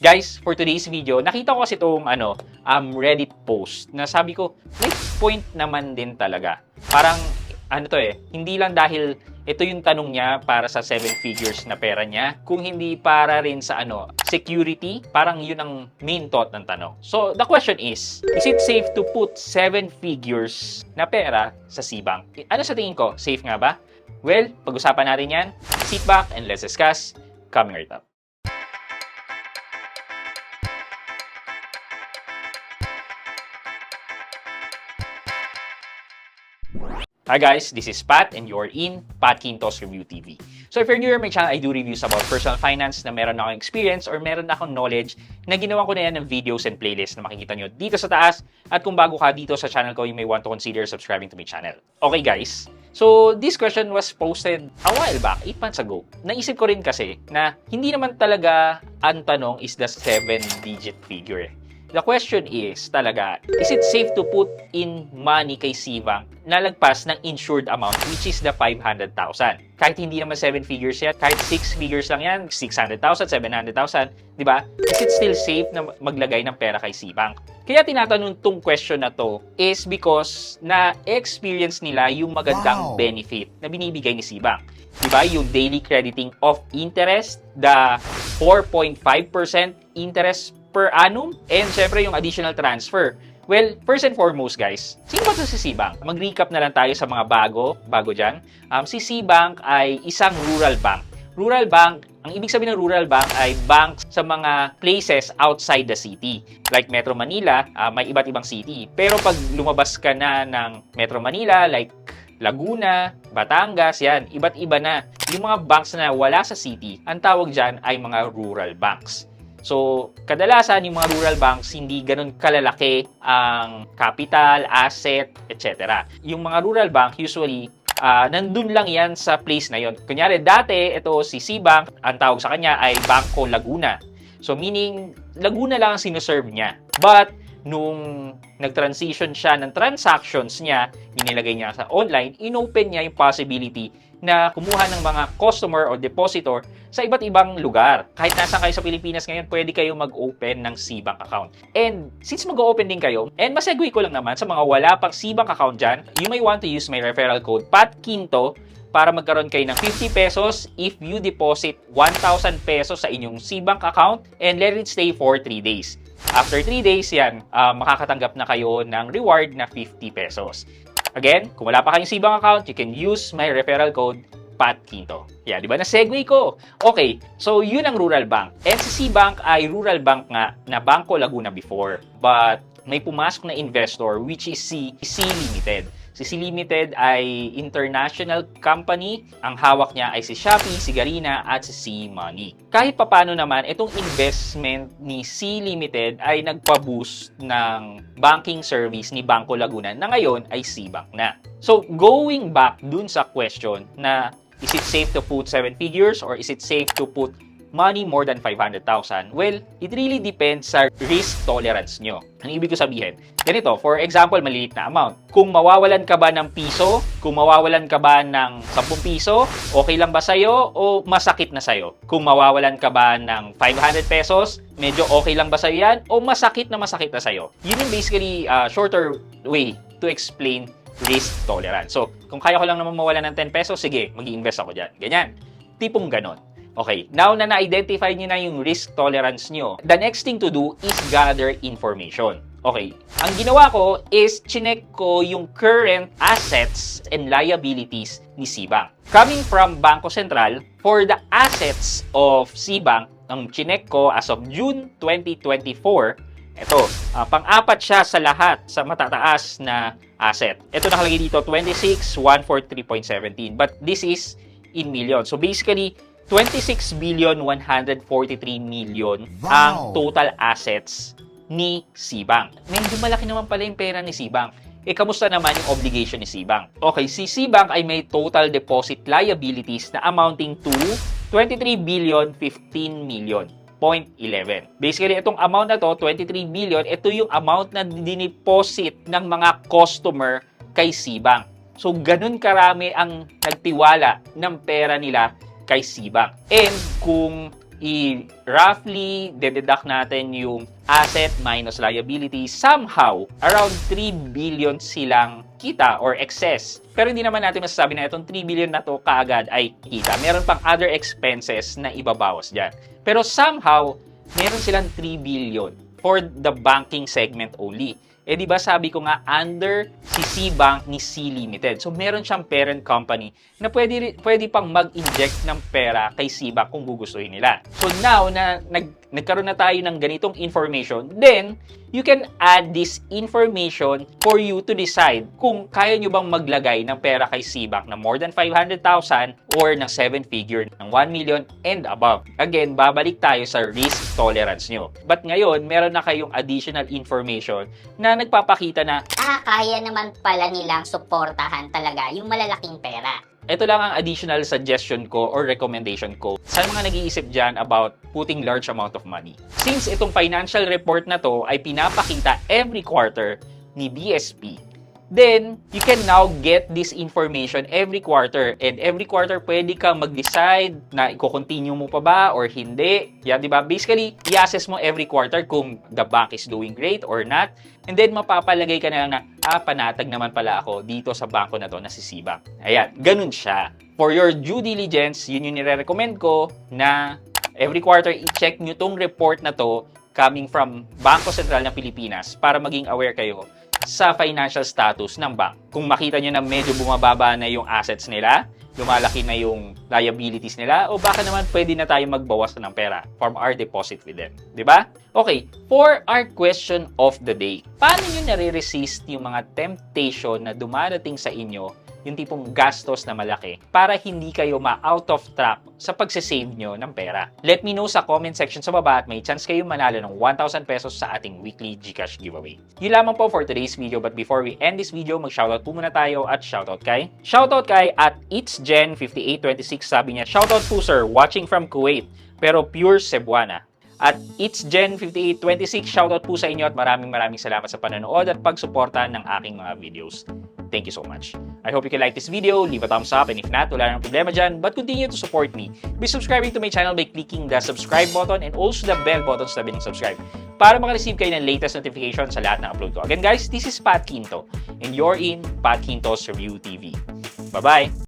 Guys, for today's video, nakita ko kasi itong Reddit post na sabi ko, may point naman din talaga. Parang, hindi lang dahil ito yung tanong niya para sa 7 figures na pera niya, kung hindi para rin sa security, parang yun ang main thought ng tanong. So, the question is it safe to put 7 figures na pera sa C-Bank? Ano sa tingin ko? Safe nga ba? Well, pag-usapan natin yan. Sit back and let's discuss. Coming right up. Hi guys, this is Pat and you're in Pat Quintos Review TV. So if you're new to my channel, I do reviews about personal finance na meron akong experience or meron akong knowledge na ginawa ko na yan ng videos and playlists na makikita nyo dito sa taas. At kung bago ka dito sa channel ko, you may want to consider subscribing to my channel. Okay guys, so this question was posted a while back, 8 months ago. Naisip ko rin kasi na hindi naman talaga ang tanong is the 7-digit figure. The question is talaga, is it safe to put in money kay C-Bank na lagpas ng insured amount which is the 500,000? Kahit hindi naman 7 figures yan, kahit 6 figures lang yan, 600,000, 700,000, di ba? Is it still safe na maglagay ng pera kay C-Bank? Kaya tinatanong tong question na to is because na-experience nila yung magandang benefit na binibigay ni C-Bank. Diba? Yung daily crediting of interest, the 4.5% interest per annum, and syempre yung additional transfer. Well, first and foremost guys, sino ba ito si C-Bank? Mag-recap na lang tayo sa mga bago dyan. Si C-Bank ay isang rural bank. Rural bank, ang ibig sabihin ng rural bank ay bank sa mga places outside the city. Like Metro Manila, may iba't ibang city. Pero pag lumabas ka na ng Metro Manila, like Laguna, Batangas, yan, iba't iba na. Yung mga banks na wala sa city, ang tawag dyan ay mga rural banks. So, kadalasan yung mga rural banks, hindi ganun kalalaki ang capital, asset, etc. Yung mga rural bank, usually, nandun lang yan sa place na yon. Kunyari, dati, ito si C-Bank, ang tawag sa kanya ay Banco Laguna. So, meaning, Laguna lang ang sinuserve niya. But, nung nag-transition siya ng transactions niya, inilagay niya sa online, inopen niya yung possibility na kumuha ng mga customer o depositor sa iba't ibang lugar. Kahit nasaan kayo sa Pilipinas ngayon, pwede kayo mag-open ng C-Bank account. And since mag-open din kayo, and masegue ko lang naman sa mga wala pang C-Bank account dyan, you may want to use my referral code PATQUINTO para magkaroon kayo ng 50 pesos if you deposit 1,000 pesos sa inyong C-Bank account and let it stay for 3 days. After 3 days yan, makakatanggap na kayo ng reward na 50 pesos. Again, kung wala pa kayong C-Bank account, you can use my referral code PATQUINTO. Yeah, di ba? Na-segue ko. Okay, so yun ang rural bank. And si C-Bank ay rural bank nga na Banco Laguna before. But may pumasok na investor which is si C Limited. Si C Limited ay international company. Ang hawak niya ay si Shopee, si Garena at si C-Money. Kahit papano naman, itong investment ni C Limited ay nagpa-boost ng banking service ni Banco Laguna na ngayon ay C-Bank na. So, going back dun sa question na is it safe to put 7 figures or is it safe to put money more than 500,000? Well, it really depends sa risk tolerance nyo. Ang ibig ko sabihin, ganito, for example, maliit na amount. Kung mawawalan ka ba ng piso, kung mawawalan ka ba ng 10 piso, okay lang ba sa'yo o masakit na sa'yo? Kung mawawalan ka ba ng 500 pesos, medyo okay lang ba sa'yo yan o masakit na sa'yo? Yun yung basically shorter way to explain risk tolerance. So, kung kaya ko lang naman mawalan ng 10 pesos, sige, mag-i-invest ako dyan. Ganyan. Tipong ganon. Okay, now na na-identify niyo na yung risk tolerance niyo, the next thing to do is gather information. Okay, ang ginawa ko is chinek ko yung current assets and liabilities ni C-Bank. Coming from Bangko Sentral, for the assets of C-Bank, ang chinek ko as of June 2024, ito, pang-apat siya sa lahat sa matataas na asset. Ito nakalagay dito, 26,143.17. But this is in million. So basically, 26,143 million ang total assets ni C-Bank. Medyo malaki naman pala yung pera ni C-Bank. Kamusta naman yung obligation ni C-Bank? Okay, si C-Bank ay may total deposit liabilities na amounting to 23,015,000,011. Basically, itong amount na to, 23 billion, ito yung amount na dineposit ng mga customer kay C-Bank. So, ganun karami ang nagtiwala ng pera nila kay C-Bank. And kung roughly deduct natin yung asset minus liability, somehow, around 3 billion silang kita or excess. Pero hindi naman natin masasabi na itong 3 billion na to kaagad ay kita. Meron pang other expenses na ibabawas dyan. Pero somehow, meron silang 3 billion for the banking segment only. Eh di ba sabi ko nga under si C-Bank ni C Limited. So meron siyang parent company na pwede pang mag-inject ng pera kay C-Bank kung gugustuhin nila. So now na nagkaroon na tayo ng ganitong information, then you can add this information for you to decide kung kaya nyo bang maglagay ng pera kay C-Bank na more than 500,000 or ng 7-figure ng 1 million and above. Again, babalik tayo sa risk tolerance nyo. But ngayon, meron na kayong additional information na nagpapakita na kaya naman pala nilang suportahan talaga yung malalaking pera. ito lang ang additional suggestion ko or recommendation ko sa mga nag-iisip dyan about putting large amount of money. Since itong financial report na to ay pinapakita every quarter ni BSP, then you can now get this information every quarter. And every quarter, pwede kang mag-decide na i-continue mo pa ba or hindi. Yan, di ba? Basically, i-assess mo every quarter kung the bank is doing great or not. And then, mapapalagay ka na lang na, panatag naman pala ako dito sa banko na to na si C-Bank. Ayan, ganun siya. For your due diligence, yun yung nire-recommend ko na every quarter, i-check nyo tong report na to coming from Bangko Sentral ng Pilipinas para maging aware kayo sa financial status ng bank. Kung makita nyo na medyo bumababa na yung assets nila, lumalaki na yung liabilities nila, o baka naman pwede na tayo magbawas ng pera from our deposit with them. Diba? Okay, for our question of the day, paano nyo nare-resist yung mga temptation na dumadating sa inyo, yung tipong gastos na malaki, para hindi kayo ma-out of track sa pagsisave nyo ng pera? Let me know sa comment section sa baba at may chance kayo manalo ng 1,000 pesos sa ating weekly GCash giveaway. Yun lamang po for today's video, but before we end this video, mag-shoutout po muna tayo at shoutout kay at itsgen5826. Sabi niya, shoutout po sir, watching from Kuwait, pero pure Cebuana. At itsgen5826, shoutout po sa inyo at maraming salamat sa panonood at pagsuporta ng aking mga videos. Thank you so much. I hope you can like this video, leave a thumbs up, and if not, wala nang problema dyan, but continue to support me. Be subscribing to my channel by clicking the subscribe button and also the bell button sa tabi ng subscribe para makareceive kayo ng latest notification sa lahat ng upload ko. Again guys, this is Pat Quinto, and you're in Pat Quinto's Review TV. Bye-bye!